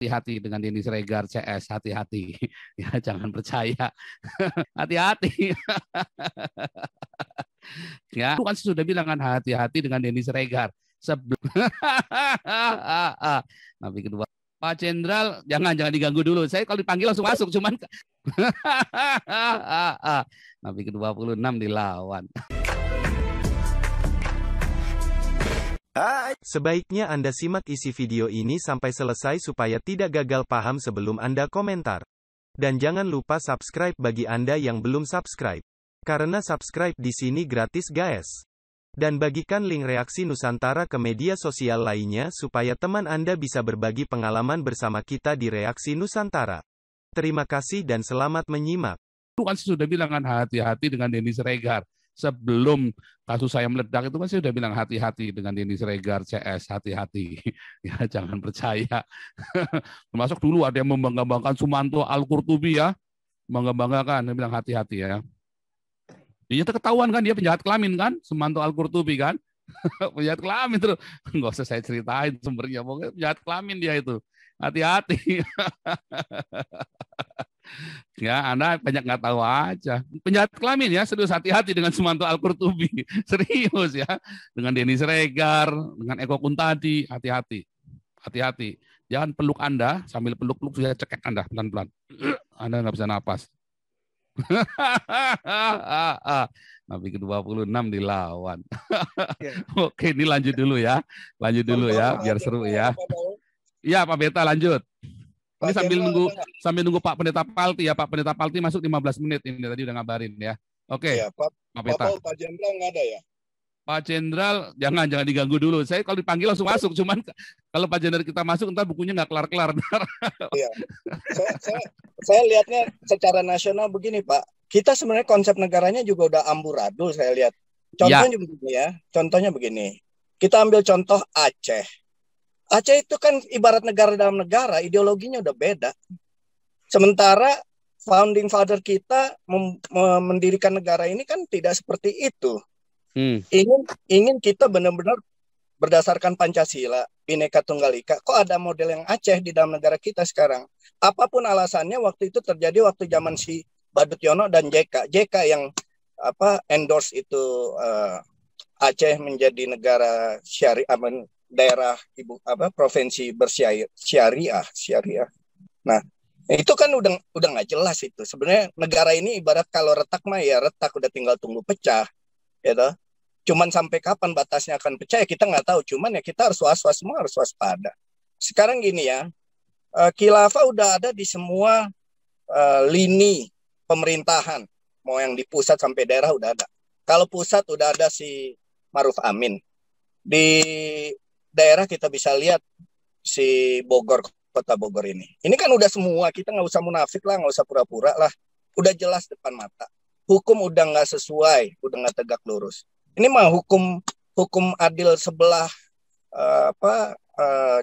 hati-hati dengan Denny Siregar CS, hati-hati. Ya, jangan percaya. Hati-hati. Ya, itu kan sudah bilang kan hati-hati dengan Denny Siregar. Sebelum Nabi kedua, Pak Jenderal, jangan diganggu dulu. Saya kalau dipanggil langsung masuk, cuman Nabi ke-26 dilawan. Sebaiknya Anda simak isi video ini sampai selesai supaya tidak gagal paham sebelum Anda komentar. Dan jangan lupa subscribe bagi Anda yang belum subscribe. Karena subscribe di sini gratis guys. Dan bagikan link reaksi Nusantara ke media sosial lainnya supaya teman Anda bisa berbagi pengalaman bersama kita di reaksi Nusantara. Terima kasih dan selamat menyimak. Itu kan sudah bilang kan hati-hati dengan Denny Siregar. Sebelum kasus saya meledak itu kan saya sudah bilang hati-hati dengan Denny Siregar CS, hati-hati. Ya, jangan percaya. Termasuk dulu ada yang membanggakan Sumanto Al-Qurtubi ya. Membanggakan, dia bilang hati-hati ya. Dia ketahuan kan dia penjahat kelamin kan, Sumanto Al-Qurtubi kan. Penjahat kelamin terus. Enggak usah saya ceritain sumbernya, pokoknya penjahat kelamin dia itu. Hati-hati. Ya, Anda banyak nggak tahu aja. Penjahat kelamin ya, serius hati-hati dengan Sumanto Al-Qurtubi. Serius ya. Dengan Denny Siregar, dengan Eko Kuntadi, hati-hati. Hati-hati. Jangan peluk Anda, sambil peluk-peluk saya cekek Anda pelan-pelan. Anda nggak bisa napas. Nabi ke-26 dilawan. Oke, ini lanjut dulu ya. Lanjut dulu ya, biar seru ya. Iya, Pak Beta lanjut. Ini sambil nunggu Pak Pendeta Palti ya. Pak Pendeta Palti masuk 15 menit ini tadi udah ngabarin ya. Oke. Ya, Pak Beta. Pak Jenderal nggak ada ya? Pak Jenderal jangan diganggu dulu. Saya kalau dipanggil langsung masuk. Cuman kalau Pak Jenderal kita masuk entar bukunya nggak kelar-kelar. Iya. Saya lihatnya secara nasional begini Pak. Kita sebenarnya konsep negaranya juga udah amburadul saya lihat. Contohnya begini ya. Contohnya begini. Kita ambil contoh Aceh. Aceh itu kan ibarat negara dalam negara, ideologinya udah beda. Sementara founding father kita mendirikan negara ini kan tidak seperti itu. Ingin kita benar-benar berdasarkan Pancasila, Bhinneka Tunggal Ika. Kok ada model yang Aceh di dalam negara kita sekarang? Apapun alasannya, waktu itu terjadi waktu zaman si Badut Yono dan JK. JK yang endorse itu Aceh menjadi negara syariah, daerah provinsi bersyariah. Nah, itu kan udah nggak jelas itu. Sebenarnya negara ini ibarat kalau retak mah ya retak, udah tinggal tunggu pecah, gitu. Cuman sampai kapan batasnya akan pecah ya kita nggak tahu. Cuman ya kita harus semua harus waspada. Sekarang gini ya, khilafah udah ada di semua lini pemerintahan, mau yang di pusat sampai daerah udah ada. Kalau pusat udah ada si Maruf Amin. Di daerah kita bisa lihat si Bogor, kota Bogor ini. Ini kan udah semua, kita nggak usah munafik lah, nggak usah pura-pura lah. Udah jelas depan mata. Hukum udah nggak sesuai, udah nggak tegak lurus. Ini mah hukum adil sebelah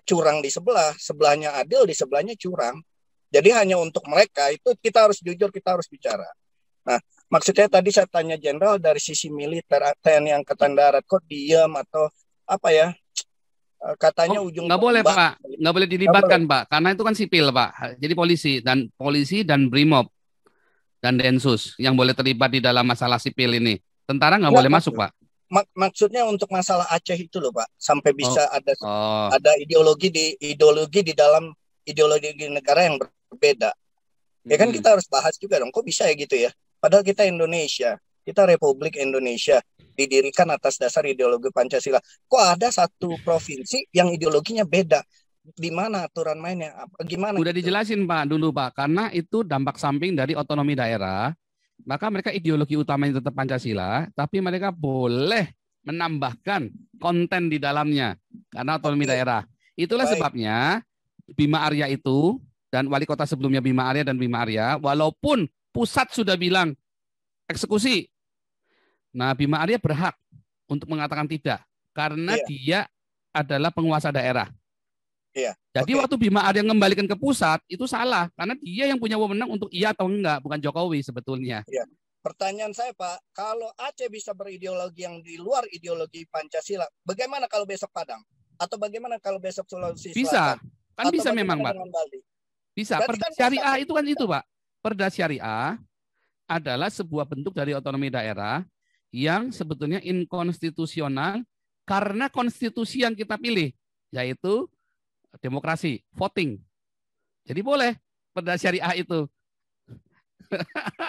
curang di sebelah, sebelahnya adil, di sebelahnya curang. Jadi hanya untuk mereka itu kita harus jujur, kita harus bicara. Nah, maksudnya tadi saya tanya Jenderal dari sisi militer, TNI Angkatan Darat kok diam atau apa ya? Katanya ujung nggak boleh Pak, nggak boleh dilibatkan Pak, karena itu kan sipil Pak. Jadi polisi dan Brimob dan Densus yang boleh terlibat di dalam masalah sipil ini. Tentara nggak boleh masuk Pak. Maksudnya untuk masalah Aceh itu loh Pak, sampai bisa ada ideologi di dalam ideologi negara yang berbeda. Ya kan kita harus bahas juga dong, kok bisa ya gitu ya? Padahal kita Indonesia, kita Republik Indonesia didirikan atas dasar ideologi Pancasila. Kok ada satu provinsi yang ideologinya beda? Di mana aturan mainnya? Gimana? Udah dijelasin Pak dulu Pak, karena itu dampak samping dari otonomi daerah. Maka mereka ideologi utamanya tetap Pancasila, tapi mereka boleh menambahkan konten di dalamnya karena otonomi daerah. Itulah sebabnya Bima Arya itu dan wali kota sebelumnya Bima Arya dan Bima Arya, walaupun pusat sudah bilang eksekusi, nah Bima Arya berhak untuk mengatakan tidak karena dia adalah penguasa daerah. Jadi waktu Bima Arya mengembalikan ke pusat itu salah karena dia yang punya wewenang untuk iya atau enggak, bukan Jokowi sebetulnya. Pertanyaan saya Pak, kalau Aceh bisa berideologi yang di luar ideologi Pancasila, bagaimana kalau besok Padang? Atau bagaimana kalau besok Sulawesi Selatan? Bisa. Kan Atau bisa memang, bagaimana Pak. dengan Bali? Bisa. Berarti Perda kan syariah itu kan itu, Pak. Perda syariah adalah sebuah bentuk dari otonomi daerah yang sebetulnya inkonstitusional karena konstitusi yang kita pilih, yaitu demokrasi, voting. Jadi boleh perda syariah itu.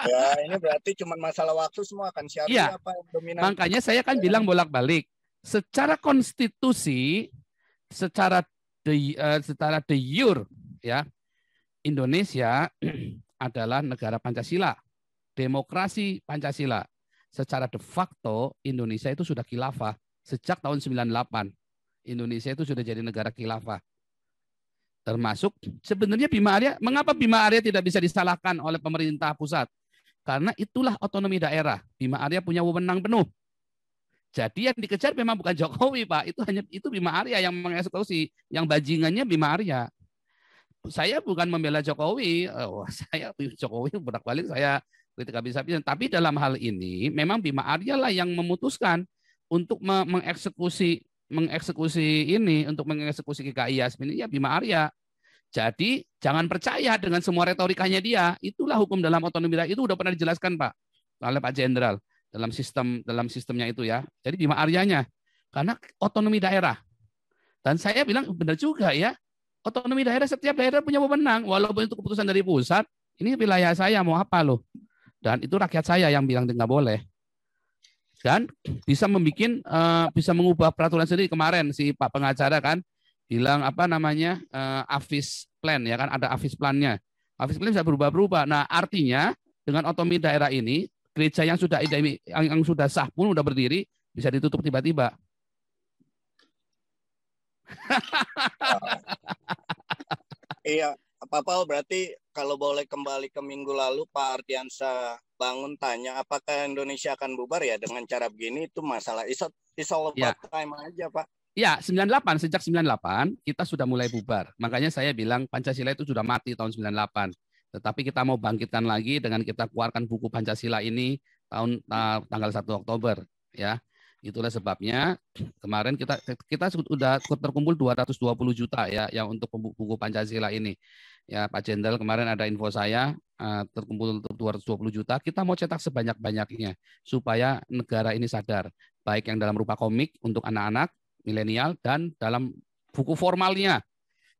ya ini berarti cuma masalah waktu semua akan Iya, syariah apa yang dominan. makanya saya kan bilang bolak-balik. Secara konstitusi, secara de jure, ya, Indonesia adalah negara Pancasila, demokrasi Pancasila. Secara de facto Indonesia itu sudah khilafah sejak tahun 98. Indonesia itu sudah jadi negara khilafah. Termasuk sebenarnya Bima Arya, mengapa Bima Arya tidak bisa disalahkan oleh pemerintah pusat? Karena itulah otonomi daerah. Bima Arya punya wewenang penuh. Jadi yang dikejar memang bukan Jokowi, Pak. Itu Bima Arya yang mengeksekusi, yang bajingannya Bima Arya. Saya bukan membela Jokowi. Saya Jokowi bolak-balik saya kritik habis-habisan. Tapi dalam hal ini memang Bima Arya lah yang memutuskan untuk mengeksekusi untuk mengeksekusi GKI Yasmin ya Bima Arya. Jadi jangan percaya dengan semua retorikanya dia. Itulah hukum dalam otonomi daerah. Itu udah pernah dijelaskan Pak oleh Pak Jenderal dalam sistemnya itu ya. Jadi Bima Aryanya karena otonomi daerah. Dan saya bilang benar juga ya. Otonomi daerah setiap daerah punya wewenang walaupun itu keputusan dari pusat. Ini wilayah saya mau apa loh. Dan itu rakyat saya yang bilang nggak boleh. Dan bisa bisa mengubah peraturan sendiri. Kemarin si Pak pengacara kan bilang apa namanya AFIS plan ya kan, ada AFIS plannya. AFIS plan bisa berubah-berubah. Nah artinya dengan otonomi daerah ini gereja yang sudah sah pun udah berdiri bisa ditutup tiba-tiba. Iya, Pak Paul, berarti kalau boleh kembali ke minggu lalu Pak Ardiansa bangun tanya apakah Indonesia akan bubar ya dengan cara begini, itu masalah it's all about time aja Pak. Ya, sejak 98 kita sudah mulai bubar. Makanya saya bilang Pancasila itu sudah mati tahun 98. Tetapi kita mau bangkitkan lagi dengan kita keluarkan buku Pancasila ini tanggal 1 Oktober ya. Itulah sebabnya kemarin kita sudah terkumpul 220 juta ya yang untuk buku Pancasila ini. Ya Pak Jenderal kemarin ada info saya terkumpul 220 juta. Kita mau cetak sebanyak-banyaknya supaya negara ini sadar, baik yang dalam rupa komik untuk anak-anak milenial dan dalam buku formalnya.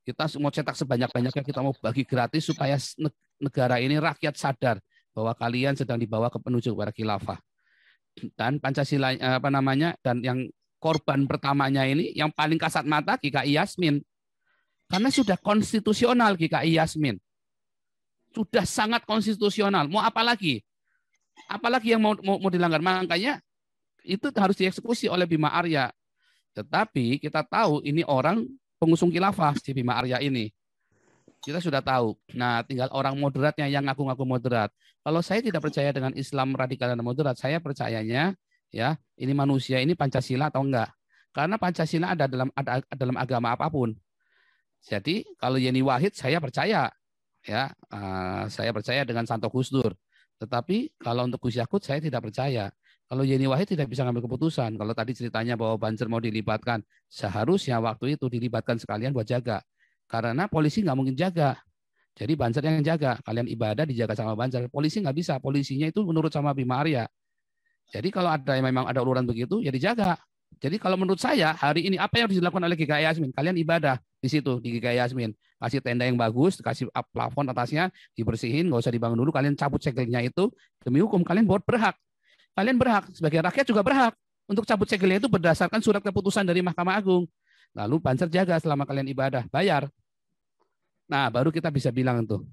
Kita mau cetak sebanyak-banyaknya, kita mau bagi gratis supaya negara ini rakyat sadar bahwa kalian sedang dibawa ke menuju kepada khilafah. Dan Pancasila dan yang korban pertamanya ini yang paling kasat mata GKI Yasmin. Karena sudah konstitusional GKI Yasmin. Sudah sangat konstitusional. Mau apa lagi? Apalagi yang mau dilanggar? Makanya itu harus dieksekusi oleh Bima Arya. Tetapi kita tahu ini orang pengusung khilafah si Bima Arya ini. Kita sudah tahu. Nah, tinggal orang moderatnya yang ngaku-ngaku moderat. Kalau saya tidak percaya dengan Islam radikal dan moderat, saya percayanya ya, ini manusia ini Pancasila atau enggak. Karena Pancasila ada dalam agama apapun. Jadi, kalau Yeni Wahid saya percaya ya, saya percaya dengan Santo Gus Dur. Tetapi kalau untuk Gus Yakut saya tidak percaya. Kalau Yeni Wahid tidak bisa ngambil keputusan. Kalau tadi ceritanya bahwa Banser mau dilibatkan, seharusnya waktu itu dilibatkan sekalian buat jaga. Karena polisi nggak mungkin jaga. Jadi Banser yang jaga. Kalian ibadah dijaga sama Banser. Polisi nggak bisa. Polisinya itu menurut sama Bima Arya. Jadi kalau ada memang ada uluran begitu, ya dijaga. Jadi kalau menurut saya, hari ini apa yang harus dilakukan oleh GKI Yasmin? Kalian ibadah di situ, di GKI Yasmin. Kasih tenda yang bagus, kasih plafon atasnya, dibersihin, nggak usah dibangun dulu. Kalian cabut segelnya itu. Demi hukum, kalian berhak. Kalian berhak. Sebagai rakyat juga berhak. Untuk cabut segelnya itu berdasarkan surat keputusan dari Mahkamah Agung. Lalu Banser jaga selama kalian ibadah, bayar. Nah, baru kita bisa bilang tuh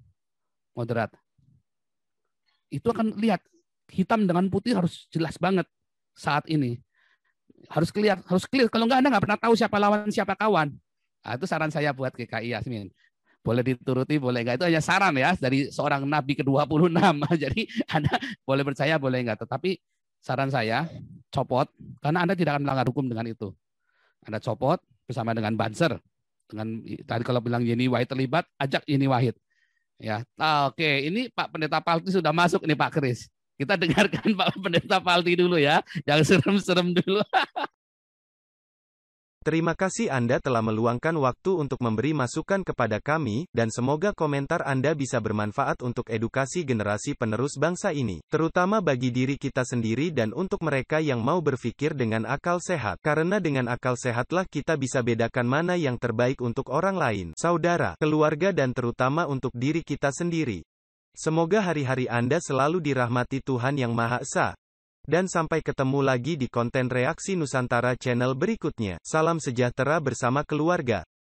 moderat. Itu akan lihat hitam dengan putih harus jelas banget saat ini. Harus clear. Kalau enggak Anda nggak pernah tahu siapa lawan, siapa kawan. Nah, itu saran saya buat GKI Yasmin. Boleh dituruti, boleh enggak. Itu hanya saran ya dari seorang Nabi ke-26. Jadi Anda boleh percaya, boleh enggak. Tetapi saran saya, copot. Karena Anda tidak akan melanggar hukum dengan itu. Anda copot bersama dengan Banser. Tadi kalau bilang Yeni Wahid terlibat, ajak Yeni Wahid. Ya, oke. Ini Pak Pendeta Palti sudah masuk nih Pak Kris. Kita dengarkan Pak Pendeta Palti dulu ya, yang serem-serem dulu. Terima kasih Anda telah meluangkan waktu untuk memberi masukan kepada kami, dan semoga komentar Anda bisa bermanfaat untuk edukasi generasi penerus bangsa ini, terutama bagi diri kita sendiri dan untuk mereka yang mau berpikir dengan akal sehat. Karena dengan akal sehatlah kita bisa bedakan mana yang terbaik untuk orang lain, saudara, keluarga dan terutama untuk diri kita sendiri. Semoga hari-hari Anda selalu dirahmati Tuhan Yang Maha Esa. Dan sampai ketemu lagi di konten Reaksi Nusantara channel berikutnya. Salam sejahtera bersama keluarga.